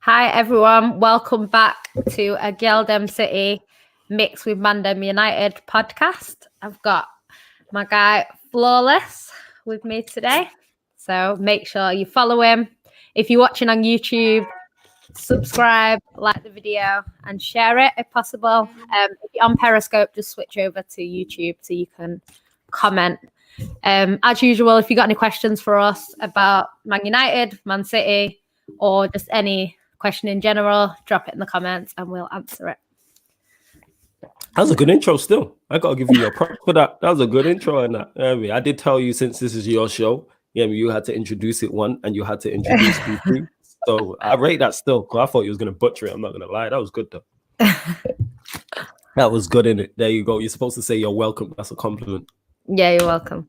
Hi everyone, welcome back to a Gyal City mixed with ManDem United podcast. I've got my guy Flawless with me today, so make sure you follow him. If you're watching on YouTube, subscribe, like the video, and share it if possible. If you're on Periscope, just switch over to YouTube so you can comment. As usual, if you got any questions for us about Man United, Man City, or just any question in general, drop it in the comments and we'll answer it. That was a good intro still. I got to give you your props for that. That was a good intro. And that. I did tell you, since this is your show, you had to introduce it one and you had to introduce BP. So I rate that still. I thought you was going to butcher it. I'm not going to lie. That was good though. That was good in it. There you go. You're supposed to say you're welcome. That's a compliment. Yeah, you're welcome.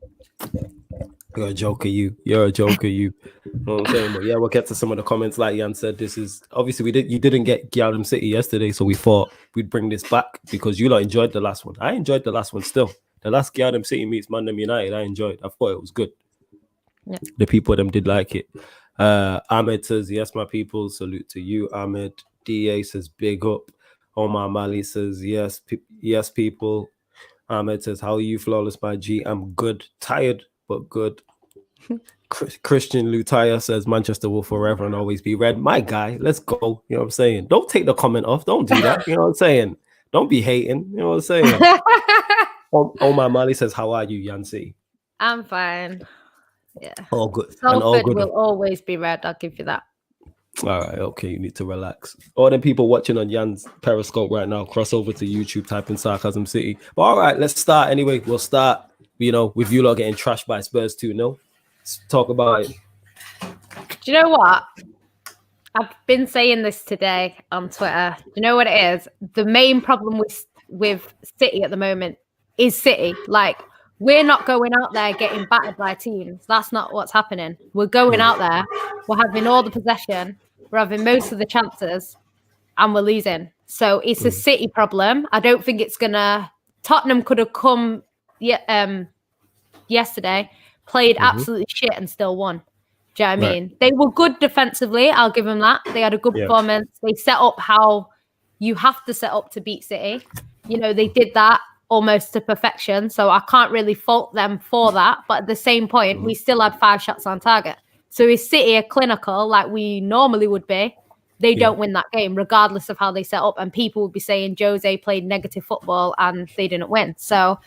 You're a joker, you. You're a joker, you. You know what I'm saying? But yeah, we'll get to some of the comments. Like Jan said, this is obviously you didn't get Gyal City yesterday, so we thought we'd bring this back because you lot enjoyed the last one. I enjoyed the last one still. The last Gyal City meets ManDem United, I enjoyed. I thought it was good. Yeah. The people of them did like it. Ahmed says, yes, my people. Salute to you, Ahmed. DA says, big up. Omar Mali says, yes, yes, people. Ahmed says, how are you, Flawless by G? I'm good. Tired, but good. Christian Lutaya says, Manchester will forever and always be red. My guy, let's go. You know what I'm saying? Don't take the comment off. Don't do that. You know what I'm saying? Don't be hating. You know what I'm saying? Omar Mali says, how are you, Yancy? I'm fine. Yeah. All good. Salford and all good. Will always be red. I'll give you that. All right, okay, you need to relax. All the people watching on Jan's Periscope right now, cross over to YouTube, type in Sarcasm City. But all right, let's start anyway. We'll start, with you lot getting trashed by Spurs 2-0. Let's talk about it. Do you know what? I've been saying this today on Twitter. Do you know what it is? The main problem with City at the moment is City. Like, we're not going out there getting battered by teams. That's not what's happening. We're going out there. We're having all the possession. We're having most of the chances. And we're losing. So it's a City problem. I don't think it's going to... Tottenham could have come yesterday, played absolutely shit and still won. Do you know what I mean? They were good defensively. I'll give them that. They had a good performance. They set up how you have to set up to beat City. They did that almost to perfection. So I can't really fault them for that. But at the same point, we still had 5 shots on target. So if City are clinical like we normally would be, they don't win that game, regardless of how they set up. And people would be saying Jose played negative football and they didn't win. So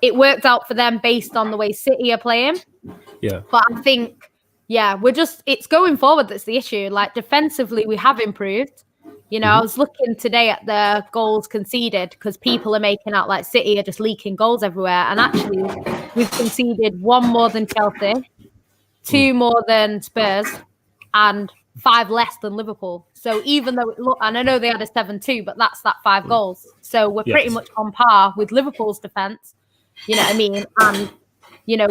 it worked out for them based on the way City are playing. Yeah. But I think, it's going forward that's the issue. Like, defensively, we have improved. I was looking today at the goals conceded because people are making out like City are just leaking goals everywhere. And actually, we've conceded 1 more than Chelsea, 2 more than Spurs, and 5 less than Liverpool. So even though and I know they had a 7-2, but that's that 5 goals. So we're pretty much on par with Liverpool's defence. You know what I mean? And,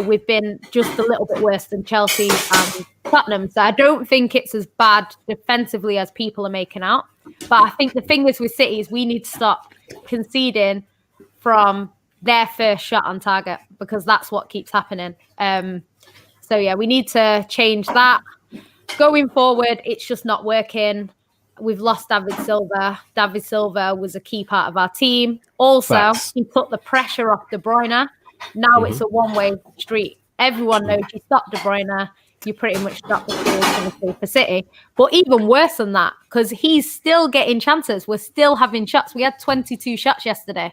we've been just a little bit worse than Chelsea and Tottenham. So I don't think it's as bad defensively as people are making out. But I think the thing is with City is we need to stop conceding from their first shot on target because that's what keeps happening. We need to change that. Going forward, it's just not working. We've lost David Silva. David Silva was a key part of our team. Also, he put the pressure off De Bruyne. Now it's a one-way street. Everyone knows you stop De Bruyne, you pretty much stop the field for City. But even worse than that, because he's still getting chances. We're still having shots. We had 22 shots yesterday.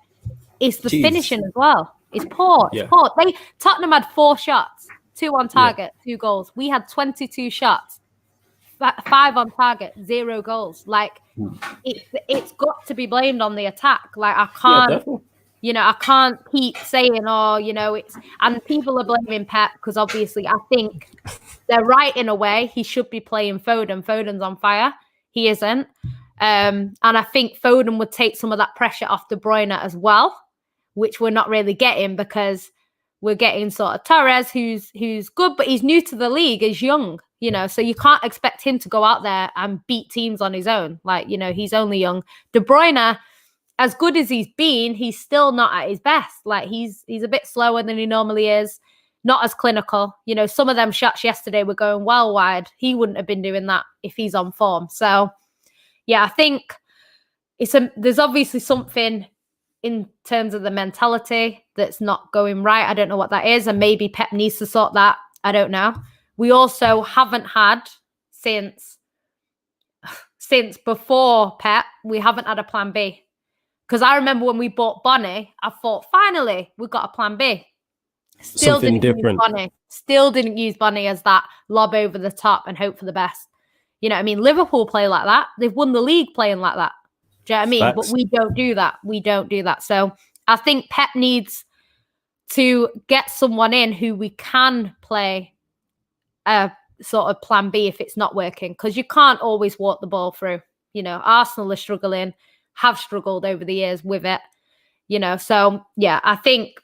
It's the finishing as well. It's poor. It's poor. Tottenham had 4 shots, 2 on target, 2 goals. We had 22 shots. 5 on target, 0 goals. Like, it's got to be blamed on the attack. Like, I can't, I can't keep saying, it's, and people are blaming Pep because obviously I think they're right in a way. He should be playing Foden. Foden's on fire. He isn't. And I think Foden would take some of that pressure off De Bruyne as well, which we're not really getting because we're getting sort of Torres, who's good, but he's new to the league, is young. So you can't expect him to go out there and beat teams on his own. Like, he's only young. De Bruyne, as good as he's been, he's still not at his best. Like, he's a bit slower than he normally is, not as clinical. Some of them shots yesterday were going well wide. He wouldn't have been doing that if he's on form. So I think there's obviously something in terms of the mentality that's not going right. I don't know what that is, and maybe Pep needs to sort that. I don't know. We also haven't had since before Pep, we haven't had a plan B. Because I remember when we bought Bonnie, I thought, finally, we've got a plan B. Something different. Still didn't use Bonnie as that lob over the top and hope for the best. You know what I mean? Liverpool play like that. They've won the league playing like that. Do you know what I mean? Facts. But we don't do that. We don't do that. So I think Pep needs to get someone in who we can play a sort of plan B if it's not working. Because you can't always walk the ball through. You know, Arsenal are struggling, have struggled over the years with it. You know, so yeah, I think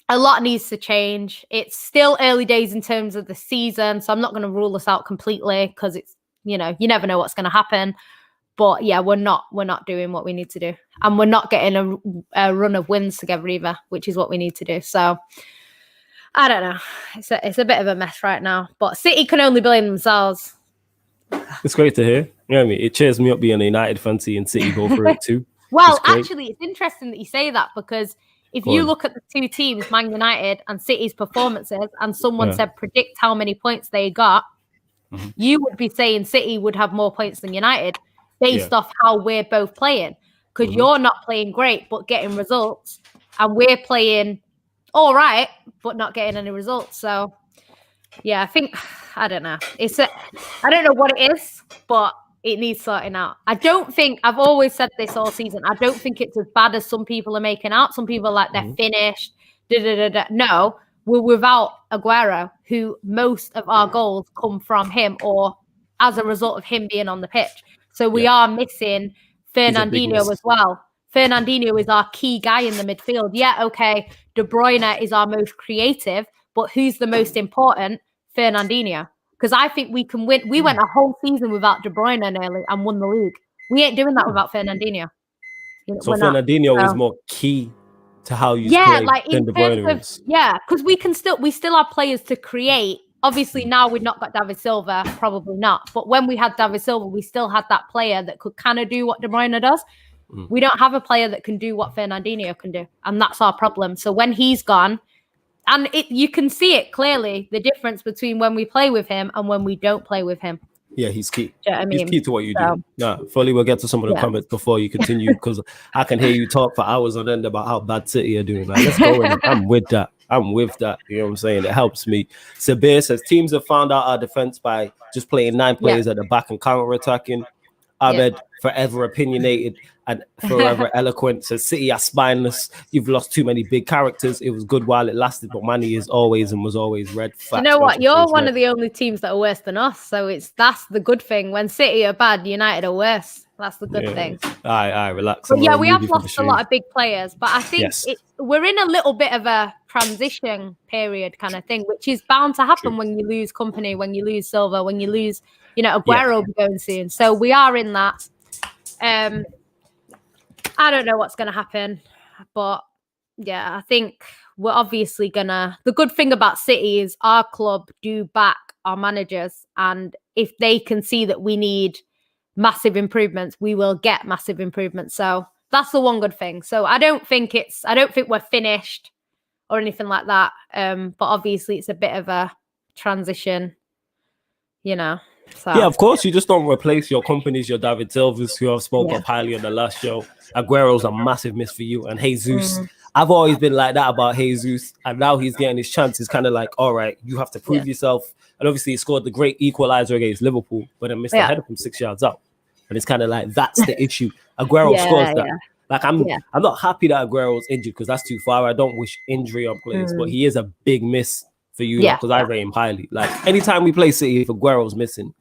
a lot needs to change. It's still early days in terms of the season, so I'm not going to rule this out completely because it's, you know, you never know what's going to happen. But yeah, we're not doing what we need to do, and we're not getting a run of wins together either, which is what we need to do. So I don't know. It's a bit of a mess right now. But City can only blame themselves. It's great to hear. You know what I mean? It cheers me up being a United fan and City go for it too. Well, actually, it's interesting that you say that because if you look at the two teams, Man United and City's performances, and someone said predict how many points they got, you would be saying City would have more points than United based off how we're both playing. Because you're not playing great but getting results, and we're playing all right but not getting any results. So, yeah, I don't know. I don't know what it is, but it needs sorting out. I've always said this all season, I don't think it's as bad as some people are making out. Some people are like, they're finished. No, we're without Aguero, who most of our goals come from him or as a result of him being on the pitch. So we are missing Fernandinho as well. Fernandinho is our key guy in the midfield. Yeah, okay, De Bruyne is our most creative, but who's the most important? Fernandinho. Because I think we can win. We went a whole season without De Bruyne nearly and won the league. We ain't doing that without Fernandinho. You know, so Fernandinho is more key to how you play like than De Bruyne is. Yeah, because we still have players to create. Obviously, now we've not got David Silva, probably not. But when we had David Silva, we still had that player that could kind of do what De Bruyne does. We don't have a player that can do what Fernandinho can do. And that's our problem. So when he's gone, and you can see it clearly, the difference between when we play with him and when we don't play with him. Yeah, he's key. You know what I mean? He's key to what you do. Yeah, fully we'll get to some of the comments before you continue, because I can hear you talk for hours on end about how bad City are doing. Like, let's go in. I'm with that. You know what I'm saying? It helps me. Sabir says, teams have found out our defense by just playing 9 players at the back and counter-attacking. Ahmed, forever opinionated and forever eloquent, says City are spineless. You've lost too many big characters. It was good while it lasted, but Manny is always and was always red. Facts, you know what? You're one of the only teams that are worse than us. So that's the good thing. When City are bad, United are worse. That's the good thing. All right, relax. But yeah, we have lost a lot of big players, but I think we're in a little bit of a transition period kind of thing, which is bound to happen when you lose company, when you lose Silva, when you lose, Aguero will be going soon. So we are in that. I don't know what's going to happen, but yeah, I think we're obviously the good thing about City is our club do back our managers, and if they can see that we need massive improvements, we will get massive improvements. So that's the one good thing. So I don't think we're finished or anything like that. But obviously it's a bit of a transition, So. Yeah, of course, you just don't replace your companies, your David Silvas, who I've spoken up highly on the last show. Aguero's a massive miss for you. And Jesus, I've always been like that about Jesus. And now he's getting his chance. It's kind of like, all right, you have to prove yourself. And obviously he scored the great equalizer against Liverpool, but then missed the header from 6 yards out. And it's kind of like, that's the issue. Aguero scores that. Like, I'm not happy that Aguero's injured because that's too far. I don't wish injury on players, but he is a big miss for you because I rate him highly. Like, anytime we play City, if Aguero's missing,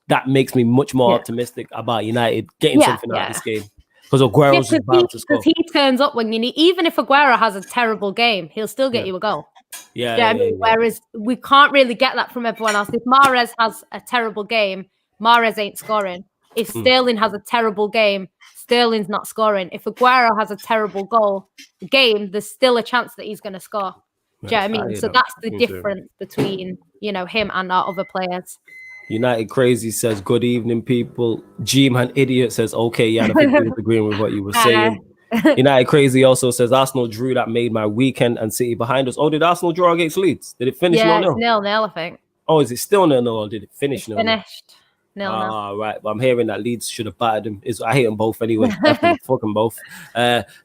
that makes me much more optimistic about United getting something out of this game. Because Aguero's just bound to score. Because he turns up when you need, even if Aguero has a terrible game, he'll still get you a goal. Whereas we can't really get that from everyone else. If Mahrez has a terrible game, Mahrez ain't scoring. If Sterling has a terrible game, Sterling's not scoring. If Aguero has a terrible game, there's still a chance that he's going to score. Do you know what I mean? So that's the difference between, him and our other players. United Crazy says, good evening, people. G-Man Idiot says, okay, yeah, and I think he was agreeing with what you were saying. United Crazy also says, Arsenal drew, that made my weekend, and City behind us. Oh, did Arsenal draw against Leeds? Did it finish 0-0? Yeah, it's 0-0, I think. Oh, is it still 0-0 or did it finish 0-0? Finished 0-0. Ah, right. But I'm hearing that Leeds should have battered them. I hate them both anyway. Fuck them both.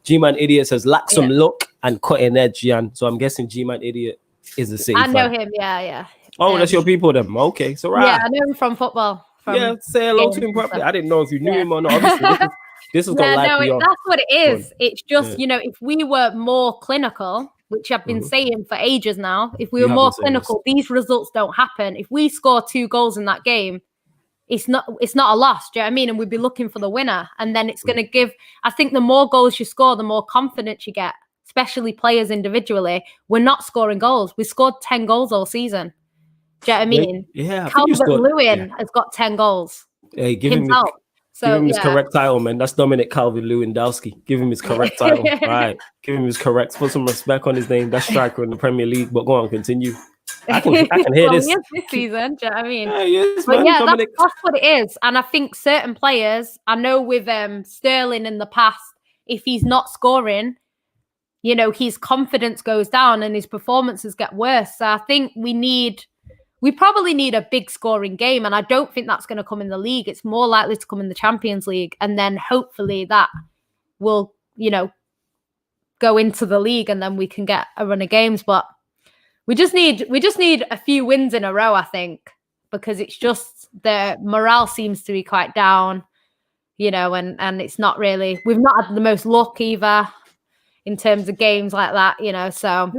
G-Man Idiot says, lack some luck and cutting edge, Jan. So I'm guessing G-Man Idiot is the City I know fan. him, yeah. Oh, that's your people then. Okay, so right. Yeah, I know him from football. Say hello to him properly. I didn't know if you knew him or not. Obviously, this is going to that's what it is. It's just, if we were more clinical, which I've been saying for ages now, if we were more clinical, these results don't happen. If we score 2 goals in that game, it's not a loss. Do you know what I mean? And we'd be looking for the winner. And then it's going to give, I think the more goals you score, the more confidence you get, especially players individually. We're not scoring goals. We scored 10 goals all season. Do you know what I mean? Yeah. Calvert-Lewin has got 10 goals. Hey, give him his correct title, man. That's Dominic Calvert-Lewandowski. Give him his correct title. All right. Give him his correct. Put some respect on his name. That's striker in the Premier League. But go on, continue. I can hear this. This season, do you know what I mean? Yes, but man, Dominic. that's what it is. And I think certain players, I know with Sterling in the past, if he's not scoring, his confidence goes down and his performances get worse. So I think we probably need a big scoring game. And I don't think that's going to come in the league. It's more likely to come in the Champions League. And then hopefully that will, go into the league and then we can get a run of games. But we just need a few wins in a row, I think, because it's just the morale seems to be quite down, and it's not really, we've not had the most luck either in terms of games like that, so.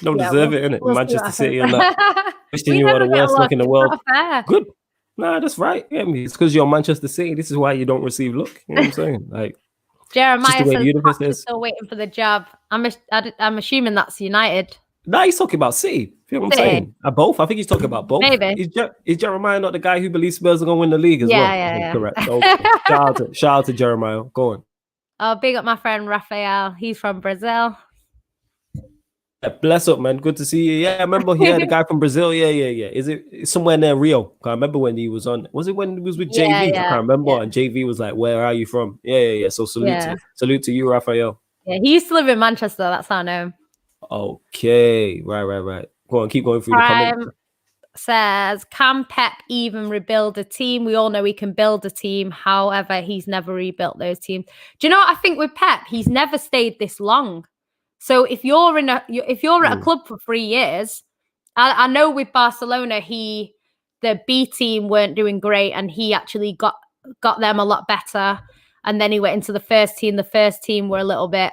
Don't deserve it, innit? Manchester City and that. Wishing you were the worst luck in the world. Good. Nah, that's right. Yeah, it's because you're Manchester City. This is why you don't receive luck. You know what I'm saying? Like, Jeremiah says still waiting for the job. I'm assuming that's United. Nah, he's talking about City. You know what I'm saying? Both. I think he's talking about both. Maybe. Is Jeremiah not the guy who believes Spurs are going to win the league as well? Yeah. Correct. Okay. Shout out to Jeremiah. Go on. Oh, big up my friend Rafael. He's from Brazil. Yeah, bless up, man. Good to see you. Yeah, I remember the guy from Brazil. Yeah. Is it somewhere near Rio? I remember when he was on. Was it when he was with JV? I can't remember. Yeah. And JV was like, "Where are you from?" Yeah. So salute to you, Rafael. Yeah, he used to live in Manchester. That's how I know him. Okay, right. Go on, keep going through the comments. Says, can Pep even rebuild a team? We all know he can build a team. However, he's never rebuilt those teams. Do you know what I think with Pep? He's never stayed this long. So if you're at a club for 3 years, I know with Barcelona, the B team weren't doing great, and he actually got them a lot better. And then he went into the first team. The first team were a little bit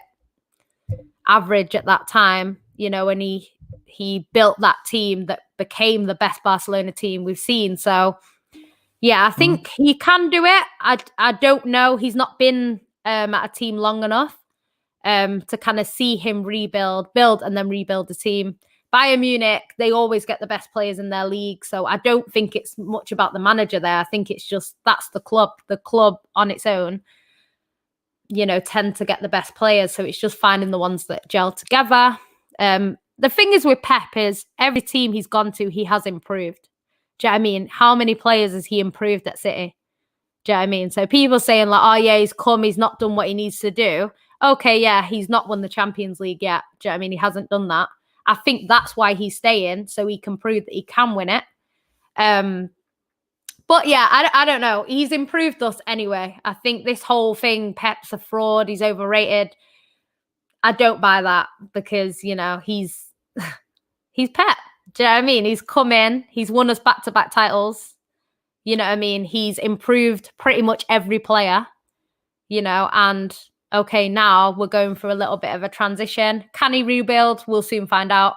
average at that time, and he built that team that became the best Barcelona team we've seen. So yeah, I think he can do it. I don't know. He's not been at a team long enough to kind of see him build and then rebuild the team. Bayern Munich, they always get the best players in their league. So I don't think it's much about the manager there. I think it's just that's the club. The club on its own, tend to get the best players. So it's just finding the ones that gel together. The thing is with Pep is every team he's gone to, he has improved. Do you know what I mean? How many players has he improved at City? Do you know what I mean? So people saying like, oh yeah, he's not done what he needs to do. Okay, yeah, he's not won the Champions League yet. Do you know what I mean? He hasn't done that. I think that's why he's staying, so he can prove that he can win it. But yeah, I don't know. He's improved us anyway. I think this whole thing, Pep's a fraud, he's overrated. I don't buy that because, he's Pep. Do you know what I mean? He's come in, he's won us back-to-back titles. You know what I mean? He's improved pretty much every player, and okay, now we're going through a little bit of a transition. Can he rebuild? We'll soon find out.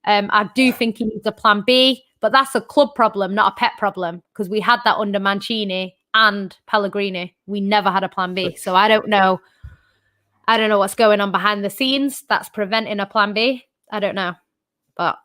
I do think he needs a plan B, but that's a club problem, not a Pep problem, because we had that under Mancini and Pellegrini. We never had a plan B. So I don't know what's going on behind the scenes that's preventing a plan B. I don't know. But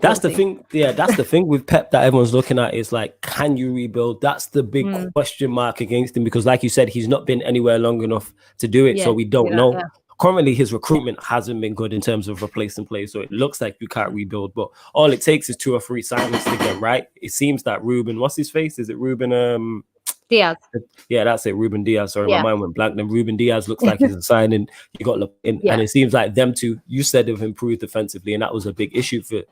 that's the thing. Yeah, that's the thing with Pep that everyone's looking at is like, can you rebuild? That's the big question mark against him because, like you said, he's not been anywhere long enough to do it. So we don't know. currently his recruitment hasn't been good in terms of replacing players. So it looks like you can't rebuild. But all it takes is 2 or 3 signings to get right. It seems that Ruben, what's his face? Is it Ruben? Diaz. Yeah, that's it. Ruben Diaz. Sorry, Yeah. my mind went blank. Then Ruben Diaz looks like he's a signing. You got in, and it seems like them two. You said they've improved defensively, and that was a big issue for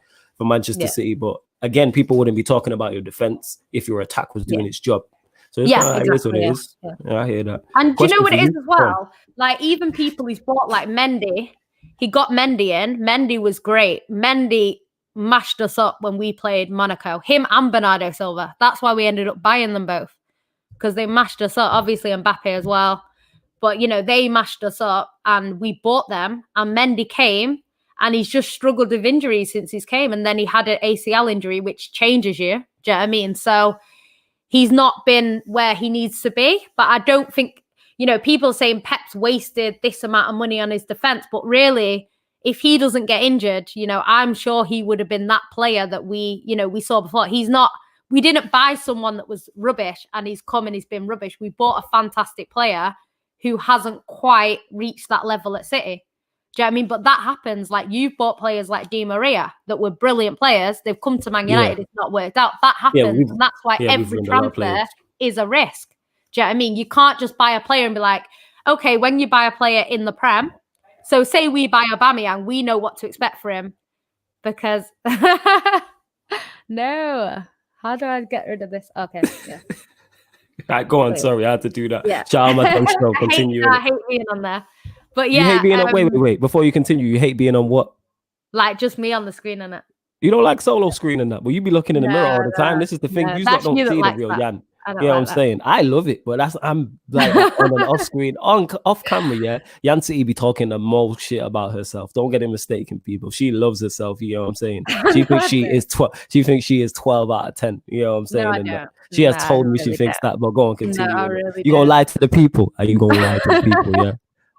Manchester City. But again, people wouldn't be talking about your defense if your attack was doing its job. So it's exactly. It is what it is. Yeah, I hear that. And do you know what it is as well? Like even people he's bought, like Mendy, he got Mendy in. Mendy was great. Mendy mashed us up when we played Monaco. Him and Bernardo Silva. That's why we ended up buying them both. Because they mashed us up, obviously Mbappe as well. But, you know, they mashed us up and we bought them. And Mendy came and he's just struggled with injuries since he's came. And then he had an ACL injury, which changes you. Do you know what I mean? So he's not been where he needs to be. But I don't think, you know, people saying Pep's wasted this amount of money on his defense. But really, if he doesn't get injured, you know, I'm sure he would have been that player that we saw before. He's not. We didn't buy someone that was rubbish and he's come and he's been rubbish. We bought a fantastic player who hasn't quite reached that level at City. Do you know what I mean? But that happens. Like you've bought players like Di Maria that were brilliant players. They've come to Man United. It's not worked out. That happens. And that's why every transfer is a risk. Do you know what I mean? You can't just buy a player and be like, okay, when you buy a player in the Prem, so say we buy Aubameyang, we know what to expect for him because no. How do I get rid of this? Okay, yeah. All right, go on. Sorry, I had to do that. Yeah. Continue. I hate being on there. But yeah. You hate being on, wait. Before you continue, you hate being on what? Like just me on the screen and it. You don't like solo screen and that, but you be looking in the mirror all the time. This is the thing. You don't see the real Jan. You know what I'm saying? I love it, but I'm like on an off screen, off camera. Yeah, Jan City be talking the most shit about herself. Don't get it mistaken, people. She loves herself. You know what I'm saying? She thinks she is 12. She thinks she is 12 out of 10. You know what I'm saying? No, she has told me she thinks that. But go on, continue. No, really you gonna lie to the people? Are you gonna lie to the people? Yeah.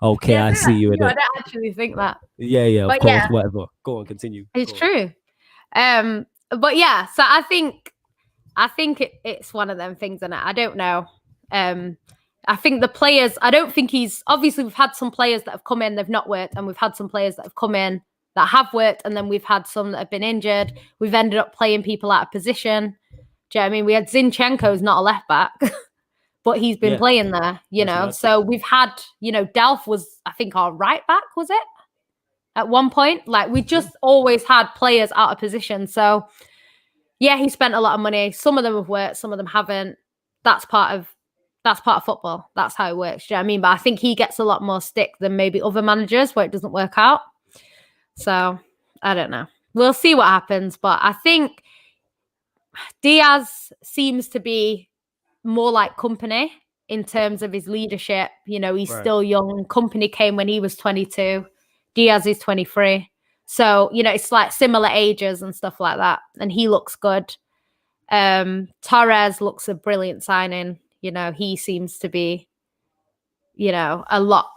Okay, I see you in it. I don't actually think that. Yeah, of course. Whatever. Go on, continue. It's true. But yeah, so I think it's one of them things, and I don't know. I think the players, I don't think obviously we've had some players that have come in, they've not worked, and we've had some players that have come in that have worked, and then we've had some that have been injured. We've ended up playing people out of position. Do you know what I mean? We had Zinchenko's not a left back, but he's been playing there, you know. So we've had, you know, Delph was, I think, our right back, was it? At one point, like we just always had players out of position. So yeah, he spent a lot of money. Some of them have worked, some of them haven't. That's part of football. That's how it works. Do you know what I mean? But I think he gets a lot more stick than maybe other managers where it doesn't work out. So I don't know. We'll see what happens. But I think Diaz seems to be more like Company in terms of his leadership. You know, he's still young. Company came when he was 22. Diaz is 23. So, you know, it's like similar ages and stuff like that. And he looks good. Torres looks a brilliant signing. You know, he seems to be, you know, a lot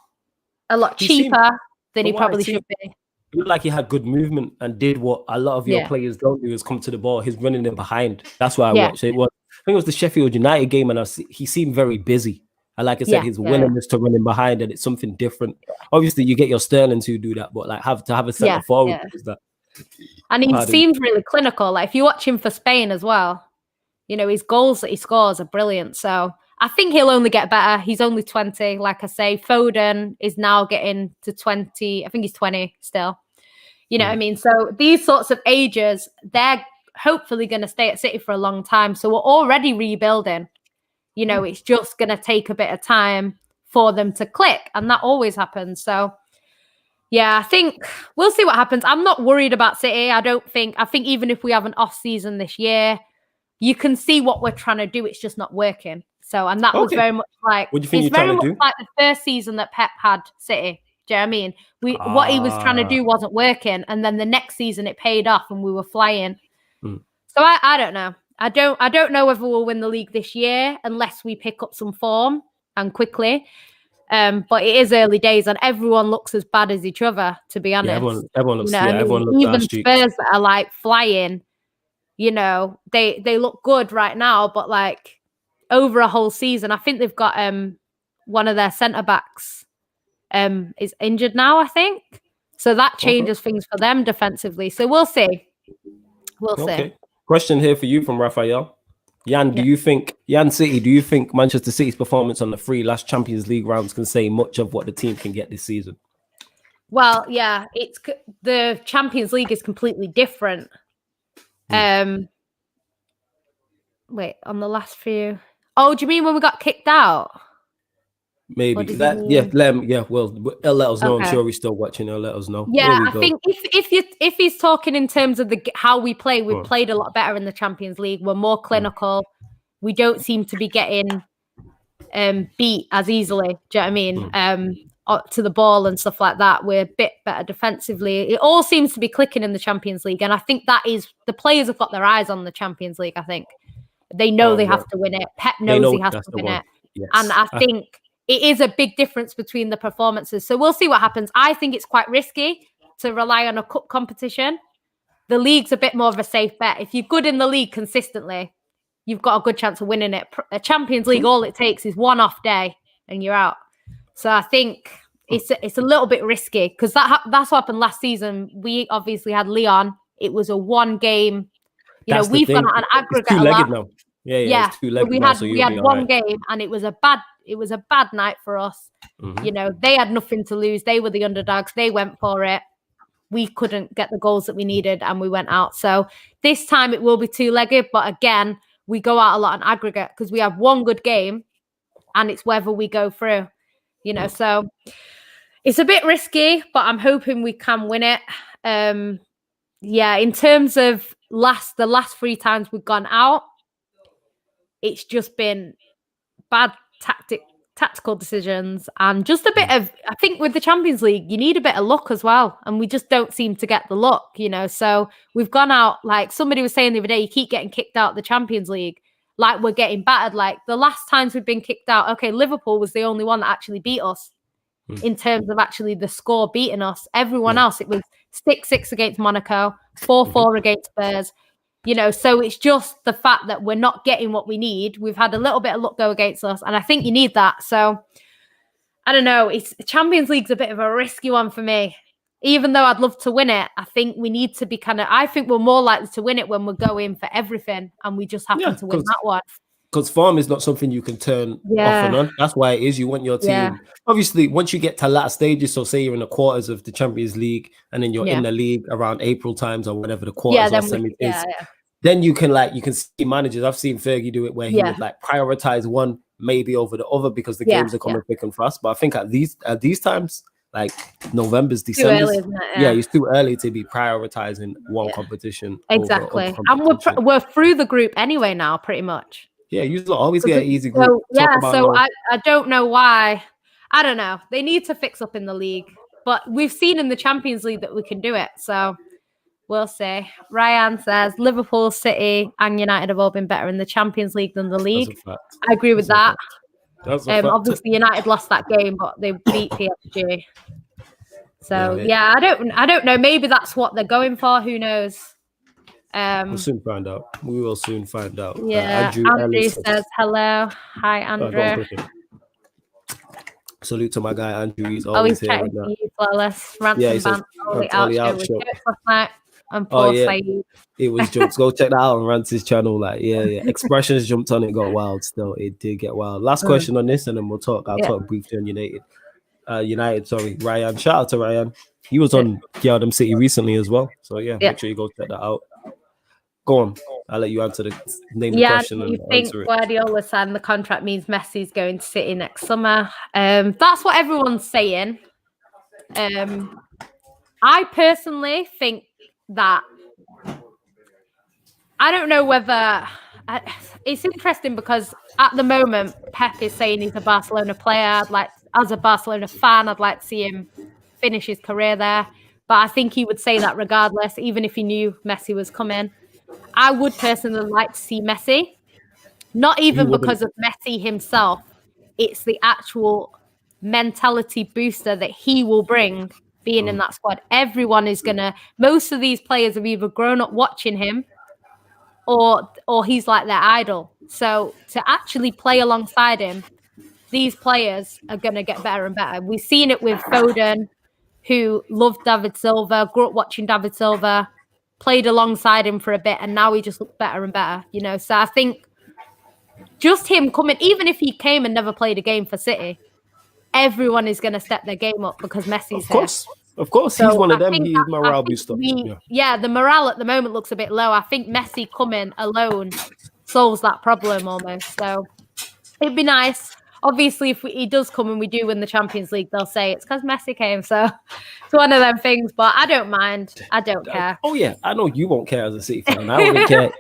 cheaper than he probably should be. He looked like he had good movement and did what a lot of your players don't do, is come to the ball. He's running in behind. That's why I watched it. I think it was the Sheffield United game, and he seemed very busy. And like I said, his willingness to run in behind, and it's something different. Obviously, you get your Sterling to do that, but like have a centre forward is that. And he seems really clinical. Like if you watch him for Spain as well, you know, his goals that he scores are brilliant. So I think he'll only get better. He's only 20, like I say. Foden is now getting to 20. I think he's 20 still. You know what I mean? So these sorts of ages, they're hopefully going to stay at City for a long time. So we're already rebuilding. You know, it's just going to take a bit of time for them to click. And that always happens. So, yeah, I think we'll see what happens. I'm not worried about City. I think even if we have an off season this year, you can see what we're trying to do. It's just not working. So, and that was very much like, what do you think it's very much like the first season that Pep had City. Do you know what I mean? What he was trying to do wasn't working. And then the next season it paid off and we were flying. So I don't know. I don't know whether we'll win the league this year unless we pick up some form and quickly. But it is early days and everyone looks as bad as each other, to be honest. Yeah, everyone looks, everyone looks even Spurs that are like flying, you know, they look good right now, but like over a whole season, I think they've got one of their centre backs is injured now, I think. So that changes things for them defensively. So we'll see. We'll see. Question here for you from Raphael. Jan, do you think Manchester City's performance on the 3 last Champions League rounds can say much of what the team can get this season? Well, yeah, it's the Champions League is completely different. Wait, on the last few. Oh, do you mean when we got kicked out? Maybe that. Well, let us know. I'm sure he's still watching. He'll let us know. Yeah, I think if he's talking in terms of how we play, we've played a lot better in the Champions League. We're more clinical. We don't seem to be getting beat as easily. Do you know what I mean? To the ball and stuff like that. We're a bit better defensively. It all seems to be clicking in the Champions League, and I think that is the players have got their eyes on the Champions League. I think they know they have to win it. Pep knows he has to win it, and I think it is a big difference between the performances. So we'll see what happens. I think it's quite risky to rely on a cup competition. The league's a bit more of a safe bet. If you're good in the league consistently, you've got a good chance of winning it. A Champions League, all it takes is one off day and you're out. So I think it's a little bit risky because that's what happened last season. We obviously had Lyon. It was a one game. We've gone on aggregate. It's two-legged now. Yeah. We had one game, and it was a bad night for us. They had nothing to lose. They were the underdogs. They went for it. We couldn't get the goals that we needed, and we went out. So this time it will be two-legged, but again, we go out a lot on aggregate because we have one good game, and it's whether we go through. So it's a bit risky, but I'm hoping we can win it. In terms of the last 3 times we've gone out, it's just been bad tactical decisions and just a bit of, I think with the Champions League, you need a bit of luck as well. And we just don't seem to get the luck, So we've gone out, like somebody was saying the other day, you keep getting kicked out of the Champions League. Like we're getting battered. Like the last times we've been kicked out, okay, Liverpool was the only one that actually beat us in terms of actually the score beating us. Everyone else, it was 6-6 against Monaco, 4-4 against Spurs. So it's just the fact that we're not getting what we need. We've had a little bit of luck go against us, and I think you need that. So I don't know. Champions League's a bit of a risky one for me. Even though I'd love to win it, I think we need to be I think we're more likely to win it when we're going for everything, and we just happen to win that one. Because form is not something you can turn off and on. That's why it is. You want your team. Obviously, once you get to latter stages, so say you're in the quarters of the Champions League, and then you're in the league around April times or whatever the quarters or semi is. Then you can see managers. I've seen Fergie do it where he would prioritize one maybe over the other because the games are coming thick and fast. But I think at these times, like November's, December, it's too early to be prioritizing one competition. Exactly, and we're through the group anyway now, pretty much. Yeah, you always get an easy group. I don't know why. I don't know. They need to fix up in the league, but we've seen in the Champions League that we can do it. So we'll see. Ryan says Liverpool, City, and United have all been better in the Champions League than the league. I agree with that. Obviously, United lost that game, but they beat PSG. So I don't know. Maybe that's what they're going for. Who knows? We'll soon find out. We will soon find out. Yeah. Andrew says hello. Hi, Andrew. Salute to my guy Andrew. He's always here. Chatting to you, flawless. He says, it was jokes. Go check that out on Rance's channel. Expressions jumped on it, got wild. Still, it did get wild. Last question on this, and then we'll talk. I'll talk briefly on United. Ryan. Shout out to Ryan. He was on Gyal City recently as well. So make sure you go check that out. Go on. I'll let you answer the question. You think Guardiola signed the contract means Messi's going to City next summer? That's what everyone's saying. I personally think that I don't know whether it's interesting because at the moment Pep is saying he's a Barcelona player. As a Barcelona fan, I'd like to see him finish his career there. But I think he would say that regardless, even if he knew Messi was coming. I would personally like to see Messi, not even because of Messi himself. It's the actual mentality booster that he will bring being in that squad. Everyone is most of these players have either grown up watching him or he's like their idol. So to actually play alongside him, these players are going to get better and better. We've seen it with Foden, who loved David Silva, grew up watching David Silva, played alongside him for a bit, and now he just looks better and better, you know. So I think just him coming, even if he came and never played a game for City, everyone is going to step their game up because Messi's here. Of course, So he's one of I them. think He's morale booster. The morale at the moment looks a bit low. I think Messi coming alone solves that problem almost. So it'd be nice. Obviously, if he does come and we do win the Champions League, they'll say it's because Messi came. So it's one of them things, but I don't mind. I don't care. Oh, yeah. I know you won't care as a City fan. I wouldn't care.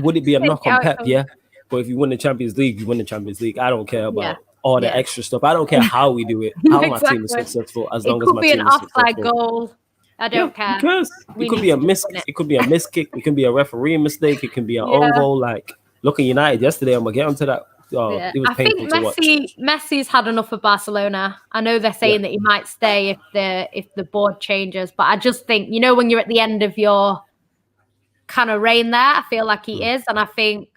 Would it be a knock on Pep? Yeah. But if you win the Champions League, you win the Champions League. I don't care about all the extra stuff. I don't care how we do it, how my team is successful, as long as my team is successful. It could be an offside goal. I don't care. Because it could be a miss. It could be a miss kick. It can be a referee mistake. It can be an own goal. Like, look at United yesterday. I'm going to get onto that. It was painful to watch. Messi's had enough of Barcelona. I know they're saying that he might stay if the board changes, but I just think, you know, when you're at the end of your kind of reign there, I feel like he is. And I think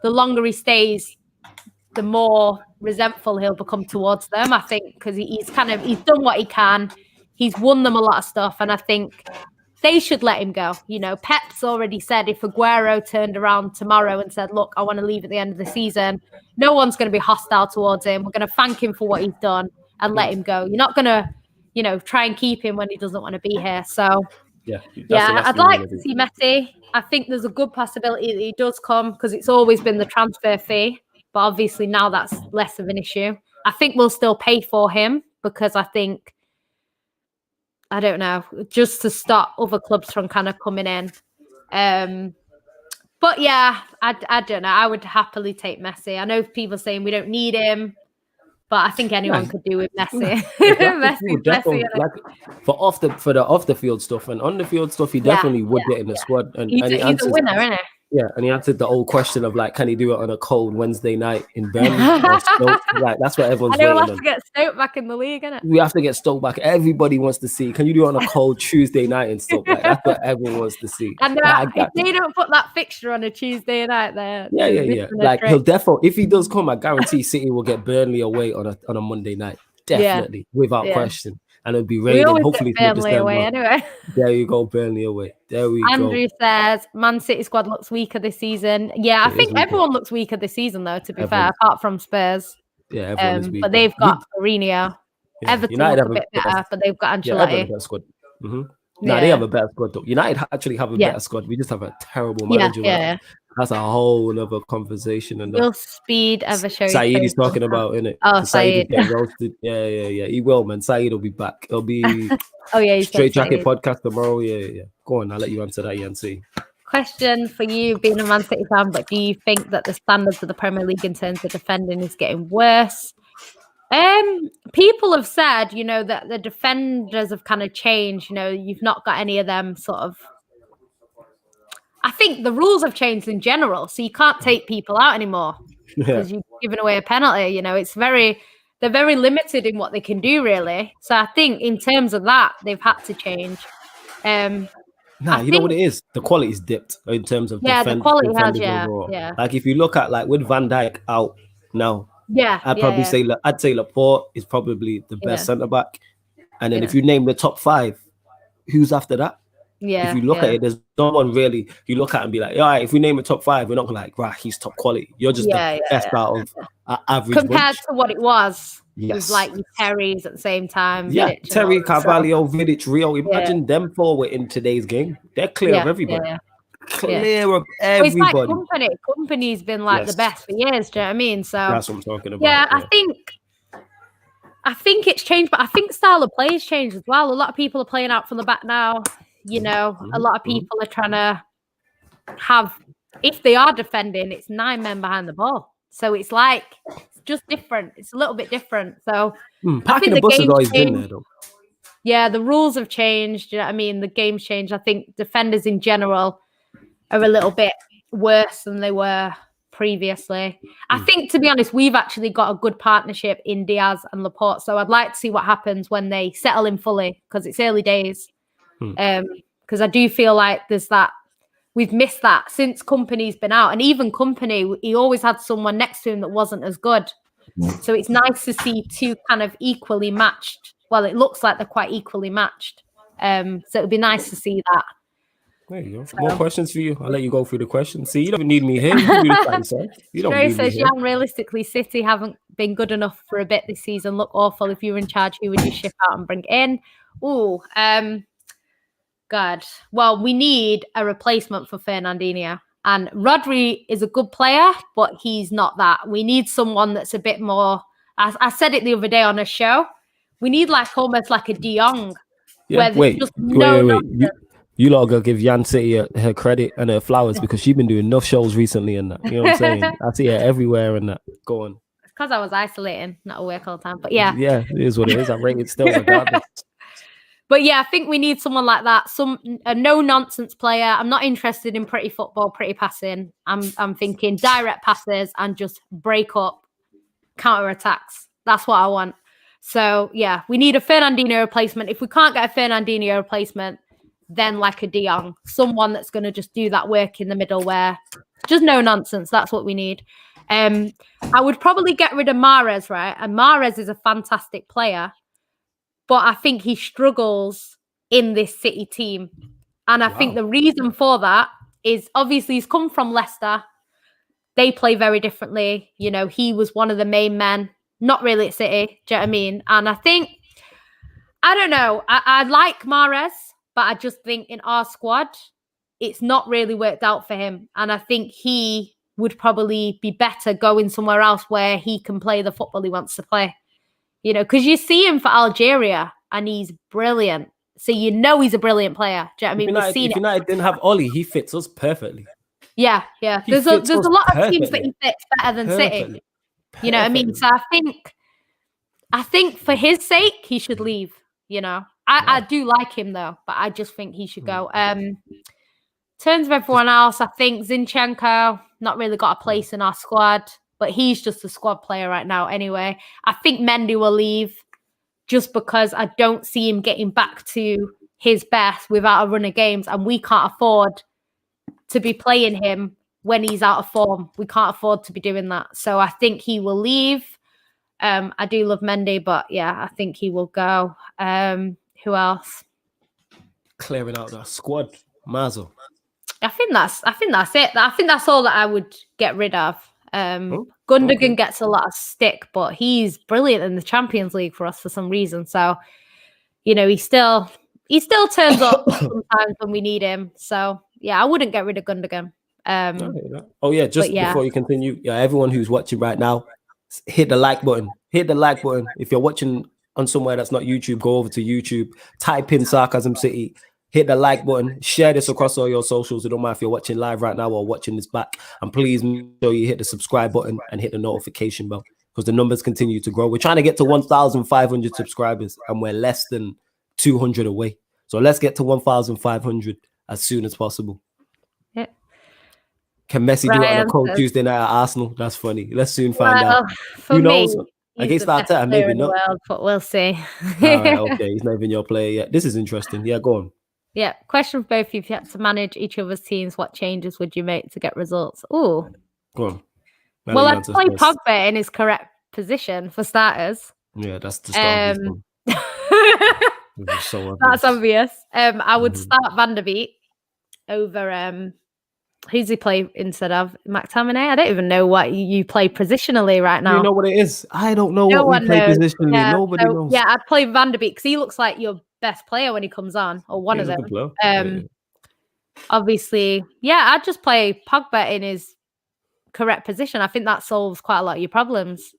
the longer he stays, the more resentful he'll become towards them. I think because he's done what he can. He's won them a lot of stuff. And I think they should let him go. You know, Pep's already said if Aguero turned around tomorrow and said, look, I want to leave at the end of the season, no one's going to be hostile towards him. We're going to thank him for what he's done and let him go. You're not going to, you know, try and keep him when he doesn't want to be here. So, I'd like to see Messi. I think there's a good possibility that he does come because it's always been the transfer fee. But obviously now that's less of an issue. I think we'll still pay for him because I think, I don't know, just to stop other clubs from kind of coming in. But yeah, I don't know. I would happily take Messi. I know people saying we don't need him, but I think anyone could do with Messi. For the off the field stuff and on the field stuff, he definitely would get in the squad. And he's a winner, isn't he? Yeah, and he answered the old question of like, can he do it on a cold Wednesday night in Birmingham? Like, that's what everyone's waiting on. We'll have to get Stoke back in the league, innit? We have to get Stoke back. Everybody wants to see. Can you do it on a cold Tuesday night in Stoke? Like, that's what everyone wants to see. And if they don't put that fixture on a Tuesday night there. Yeah. Like, he'll definitely, if he does come, I guarantee City will get Burnley away on a Monday night. Definitely, without question. And it'll be raining. Hopefully, Burnley away anyway. There you go, Burnley away. There we go. Andrew says Man City squad looks weaker this season. Yeah, I think everyone looks weaker this season, though. To be fair, apart from Spurs. Yeah, everyone is weaker. But they've got Mourinho. Yeah. Everton look a bit better, but they've got Ancelotti. Yeah, Everton have a better squad. No, they have a better squad though. United actually have a better squad. We just have a terrible manager. Yeah. That's a whole other conversation. And will speed ever show? Saeed is talking about, innit? Oh, Saeed. Roasted. Yeah. He will, man. Saeed will be back. It'll be Straight Jacket podcast tomorrow. Yeah. Go on, I'll let you answer that, Yancy. Question for you, being a Man City fan, but do you think that the standards of the Premier League in terms of defending is getting worse? People have said, you know, that the defenders have kind of changed. You know, you've not got any of them sort of. I think the rules have changed in general, so you can't take people out anymore because you've given away a penalty. You know, they're very limited in what they can do, really. So I think in terms of that, they've had to change. You know what it is? The quality's dipped in terms of the quality has, yeah. Like if you look at like with Van Dijk out now, I'd say Laporte is probably the best centre back, and then if you name the top 5, who's after that? Yeah. If you look at it, there's no one really. You look at it and be like, all right, if we name a top 5, we're not gonna like, right, he's top quality. You're just the best out of average compared to what it was. Yes. With like Terry's at the same time. Yeah, Vidic, Terry, Carvalho, Vidic, Rio. Imagine them 4 were in today's game. They're clear of everybody. Clear of everybody. It's like Company's been like the best for years. Do you know what I mean? So that's what I'm talking about. Yeah, I think it's changed, but I think style of play has changed as well. A lot of people are playing out from the back now. You know, a lot of people are trying to have, if they are defending, it's 9 men behind the ball. So it's like, it's just different. It's a little bit different. So parking the bus has always been there, though. Yeah, the rules have changed. You know what I mean? The game's changed. I think defenders in general are a little bit worse than they were previously. I think, to be honest, we've actually got a good partnership in Diaz and Laporte. So I'd like to see what happens when they settle in fully, because it's early days. Because I do feel like there's that, we've missed that since Company's been out. And even Company, he always had someone next to him that wasn't as good. So it's nice to see two kind of equally matched. Well, it looks like they're quite equally matched. So it'd be nice to see that. There you go. So, more questions for you. I'll let you go through the questions. See, you don't need me here. You can do this by yourself. You don't need me here. Realistically, City haven't been good enough for a bit this season. Look awful. If you were in charge, who would you ship out and bring in? God. Well, we need a replacement for Fernandinho. And Rodri is a good player, but he's not that. We need someone that's a bit more. I said it the other day on a show. We need almost like a De Jong. Yeah, wait. You lot gotta give Jan City her credit and her flowers because she's been doing enough shows recently and that. You know what I'm saying? I see her everywhere and that. Go on. It's because I was isolating, not at work all the time. But yeah. Yeah, it is what it is. I rate it still regardless. But yeah, I think we need someone like that. A no-nonsense player. I'm not interested in pretty football, pretty passing. I'm thinking direct passes and just break up counter-attacks. That's what I want. So yeah, we need a Fernandinho replacement. If we can't get a Fernandinho replacement, then like a De Jong, someone that's going to just do that work in the middle where just no nonsense. That's what we need. I would probably get rid of Mahrez, right? And Mahrez is a fantastic player, but I think he struggles in this City team. And I think the reason for that is obviously he's come from Leicester. They play very differently. You know, he was one of the main men, not really at City. Do you know what I mean? And I think, I don't know, I like Mahrez, but I just think in our squad, it's not really worked out for him. And I think he would probably be better going somewhere else where he can play the football he wants to play. You know, because you see him for Algeria and he's brilliant. So you know he's a brilliant player. Do you know what I mean? If United didn't have Ollie, he fits us perfectly. Yeah. There's a lot of teams that he fits better than City. You know what I mean? So I think for his sake, he should leave, you know. I do like him though, but I just think he should go. In terms of everyone else, I think Zinchenko not really got a place in our squad, but he's just a squad player right now anyway. I think Mendy will leave just because I don't see him getting back to his best without a run of games, and we can't afford to be playing him when he's out of form. We can't afford to be doing that. So I think he will leave. I do love Mendy, but yeah, I think he will go. Who else? Clearing out that squad, Mazel. I think that's it. I think that's all that I would get rid of. Gundogan gets a lot of stick, but he's brilliant in the Champions League for us for some reason. So, you know, he still turns up sometimes when we need him. So yeah, I wouldn't get rid of Gundogan. Before you continue, everyone who's watching right now, hit the like button. Hit the like button. If you're watching on somewhere that's not YouTube, go over to YouTube, type in Sarcasm City, hit the like button, share this across all your socials. It don't matter if you're watching live right now or watching this back. And please make sure you hit the subscribe button and hit the notification bell because the numbers continue to grow. We're trying to get to 1,500 subscribers and we're less than 200 away. So let's get to 1,500 as soon as possible. Yeah. Can Messi do it on a cold Tuesday night at Arsenal? That's funny. Let's soon find out. Who knows? Against Arteta, maybe not. World, but we'll see. Okay, he's not even your player yet. This is interesting. Yeah, go on. Yeah, question for both of you. If you had to manage each other's teams, what changes would you make to get results? Oh, go on. Well, I'd play Pogba in his correct position for starters. Yeah, that's the start. So that's obvious. I would start Van der Beek over who's he play instead of McTominay? I don't even know what you play positionally right now. You know what it is? I don't know what we play positionally. Yeah, Nobody knows. Yeah, I'd play Van der Beek because he looks like your best player when he comes on, or one of them. Obviously, I'd just play Pogba in his correct position. I think that solves quite a lot of your problems.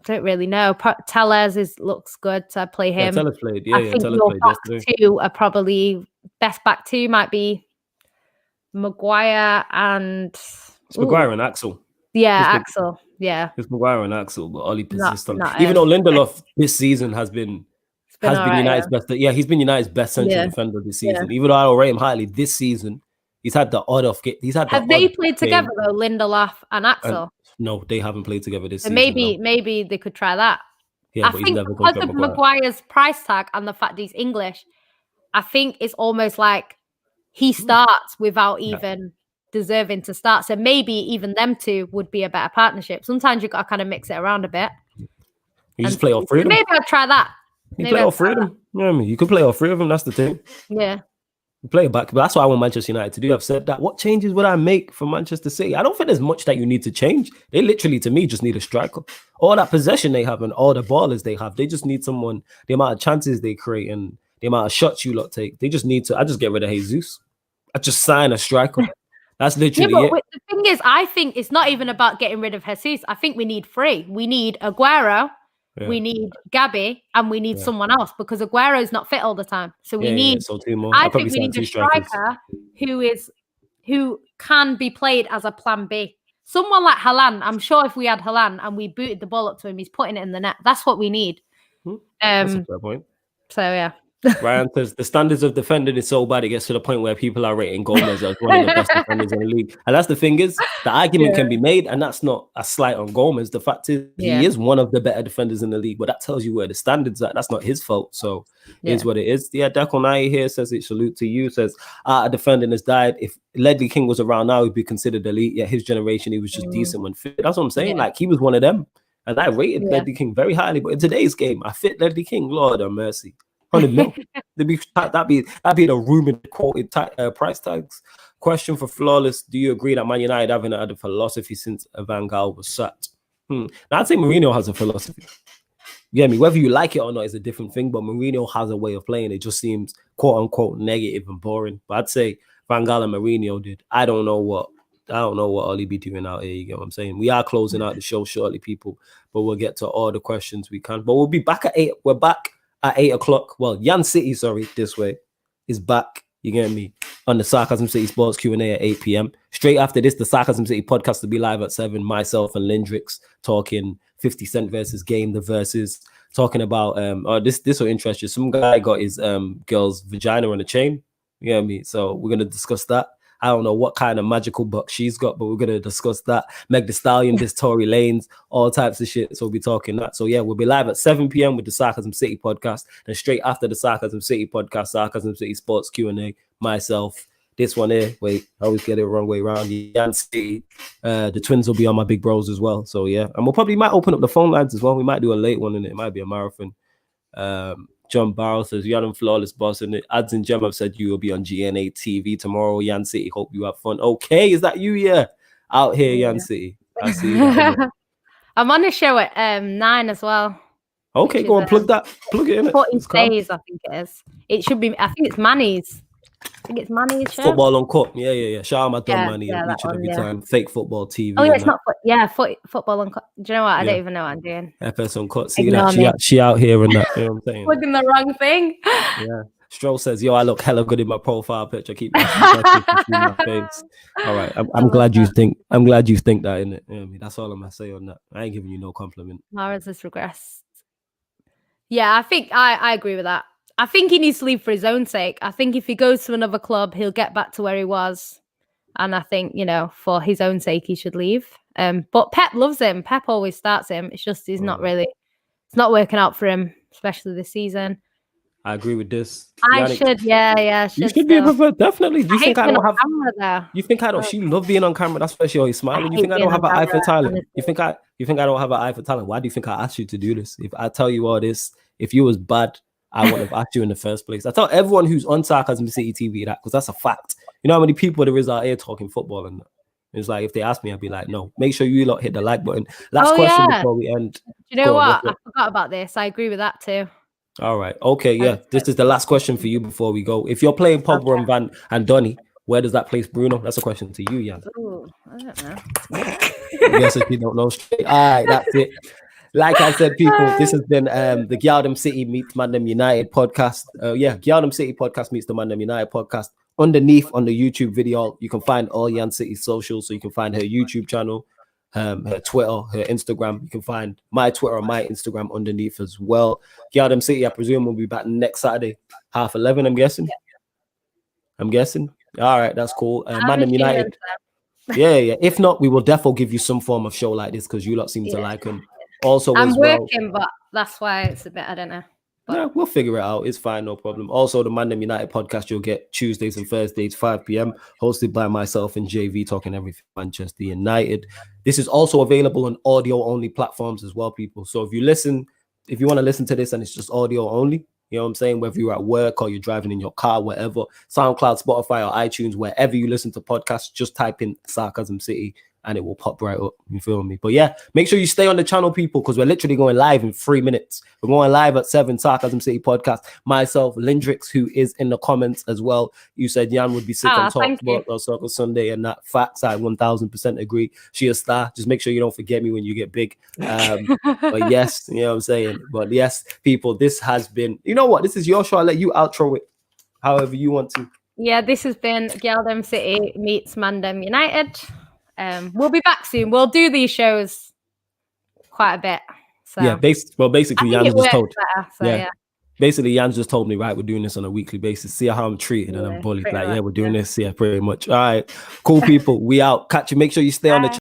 Don't really know. Tellez looks good, so I'd play him. Tellez played. I think your back two are probably best back two might be Maguire and Maguire and Axel. Yeah, Axel. Yeah, it's Maguire and Axel, but Ollie persists on. Even though Lindelof this season has been United's best. Yeah, he's been United's best central defender this season. Even though I don't rate him highly, this season he's had the odd off. Have they played together though, Lindelof and Axel? No, they haven't played together this season. Maybe they could try that. Yeah, I think because of Maguire's price tag and the fact that he's English, I think it's almost like he starts without even deserving to start. So maybe even them two would be a better partnership. Sometimes you got to kind of mix it around a bit. You just play all three of them. Maybe I'll try that. You play all three of them. You know what I mean? You could play all three of them. That's the thing. Yeah. You play it back. But that's what I want Manchester United to do. I've said that. What changes would I make for Manchester City? I don't think there's much that you need to change. They literally, to me, just need a striker. All that possession they have and all the ballers they have, they just need someone, the amount of chances they create and the amount of shots you lot take. They just need to, I just get rid of Jesus. I just sign a striker. That's literally it. The thing is, I think it's not even about getting rid of Jesus. I think we need three. We need Aguero, we need Gabby, and we need someone else because Aguero is not fit all the time. So we need. So two more. I think we need a striker who can be played as a plan B. Someone like Haaland. I'm sure if we had Haaland and we booted the ball up to him, he's putting it in the net. That's what we need. That's a fair point. So yeah. Ryan says the standards of defending is so bad it gets to the point where people are rating Gomez as one of the best defenders in the league. And that's the thing is, the argument can be made, and that's not a slight on Gomez. The fact is, he is one of the better defenders in the league, but that tells you where the standards are. That's not his fault. So it is what it is. Yeah, Dekonai here says it. Salute to you. Says defending has died. If Ledley King was around now, he'd be considered elite. Yet his generation, he was just decent when fit. That's what I'm saying. Like he was one of them, and I rated Ledley King very highly. But in today's game, I fit Ledley King. Lord have mercy. 100 mil. That'd be the room in the quoted price tags. Question for Flawless: do you agree that Man United haven't had a philosophy since Van Gaal was sacked? Now, I'd say Mourinho has a philosophy. You get me? Whether you like it or not is a different thing, but Mourinho has a way of playing. It just seems quote unquote negative and boring. But I'd say Van Gaal and Mourinho did. I don't know what Ollie be doing out here. You get what I'm saying? We are closing out the show shortly, people, but we'll get to all the questions we can. But we'll be back at 8. We're back at 8 o'clock. Well, Yan City, this way, is back. You get me? On the Sarcasm City Sports Q&A at 8 p.m. Straight after this, the Sarcasm City podcast will be live at 7. Myself and Lindrix talking 50 Cent versus Game, the verses. Talking about, this will interest you. Some guy got his girl's vagina on a chain. You get me? So we're going to discuss that. I don't know what kind of magical box she's got, but we're going to discuss that. Meg Thee Stallion, this Tory Lanez, all types of shit. So we'll be talking that. So yeah, we'll be live at 7 p.m. with the Sarcasm City podcast. And straight after the Sarcasm City podcast, Sarcasm City Sports Q&A, myself, this one here. Wait, I always get it wrong way around. Yan City. The twins will be on my big bros as well. So yeah, and we'll might open up the phone lines as well. We might do a late one and it might be a marathon. John Barrow says, Yan and Flawless Boss, and Ads and Gem have said you will be on GNA TV tomorrow. Yan City, hope you have fun. Okay, is that you? Yeah, out here, Yan City. I see you. I'm on the show at 9 as well. Okay, go on, plug it in. 40 days, I think it is. It should be, I think it's Manny's. Show. Football on Cut. Yeah. Shout out my dog Manny each and every time. Fake Football TV. Oh yeah, it's not Football on Cut. Do you know what? I don't even know what I'm doing. FS on Cut. See that? She out here and that. You know what I'm saying? Plugging the wrong thing. Yeah. Stroll says, yo, I look hella good in my profile picture. I keep my face. All right. I'm glad you think that, innit? You know what I mean? That's all I'm gonna say on that. I ain't giving you no compliment. Mara's has regressed. Yeah, I think I agree with that. I think he needs to leave for his own sake. I think if he goes to another club, he'll get back to where he was. And I think, for his own sake, he should leave. But Pep loves him. Pep always starts him. It's just it's not working out for him, especially this season. I agree with this. I should. You should be a preferred, definitely. Do you think I don't have camera? You think I don't? She love being on camera. That's why she always smiling. You think I don't have an eye for talent? You think I don't have an eye for talent? Why do you think I asked you to do this? If I tell you all this, if you was bad, I wouldn't have asked you in the first place. I tell everyone who's on Sarcasm City TV that, because that's a fact. You know how many people there is out here talking football and that? It's like if they ask me, I'd be like, no. Make sure you lot hit the like button. Last question before we end. Do you know what? I forgot about this. I agree with that too. All right. Okay. Yeah. This is the last question for you before we go. If you're playing Pogba and Van and Donny, where does that place Bruno? That's a question to you, Jan. Ooh, I don't know. Yes, if you don't know straight. All right. That's it. Like I said, people, this has been the Gyal City meets ManDem United podcast. Gyal City podcast meets the ManDem United podcast. Underneath on the YouTube video, you can find all Yan City's socials. So you can find her YouTube channel, her Twitter, her Instagram. You can find my Twitter and my Instagram underneath as well. Gyal City, I presume, will be back next Saturday, 11:30, I'm guessing. All right, that's cool. ManDem United. Yeah. If not, we will definitely give you some form of show like this because you lot seem to like them. Also, I'm working, but that's why it's a bit, I don't know. But yeah, we'll figure it out. It's fine, no problem. Also, the ManDem United podcast you'll get Tuesdays and Thursdays, 5 p.m., hosted by myself and JV, talking everything Manchester United. This is also available on audio-only platforms as well, people. So if you want to listen to this and it's just audio only, you know what I'm saying? Whether you're at work or you're driving in your car, whatever, SoundCloud, Spotify, or iTunes, wherever you listen to podcasts, just type in Sarcasm City and it will pop right up. You feel me? But yeah, make sure you stay on the channel, people, because we're literally going live in 3 minutes. We're going live at 7, Sarcasm City podcast. Myself, Lindrix, who is in the comments as well. You said Jan would be sick on Talk or Circle Sunday, and that facts, I 1000% agree. She a star. Just make sure you don't forget me when you get big. But yes, you know what I'm saying? But yes, people, this has been, you know what? This is your show. I'll let you outro it however you want to. Yeah, this has been Gyal City meets ManDem United. We'll be back soon. We'll do these shows quite a bit. So yeah, basically, Jan just told. Better, so, yeah. Basically, Jan just told me, right, we're doing this on a weekly basis. See how I'm treated, and I'm bullied. Like, yeah, we're doing this. Yeah, pretty much. All right, cool people. We out. Catch you. Make sure you stay on the channel.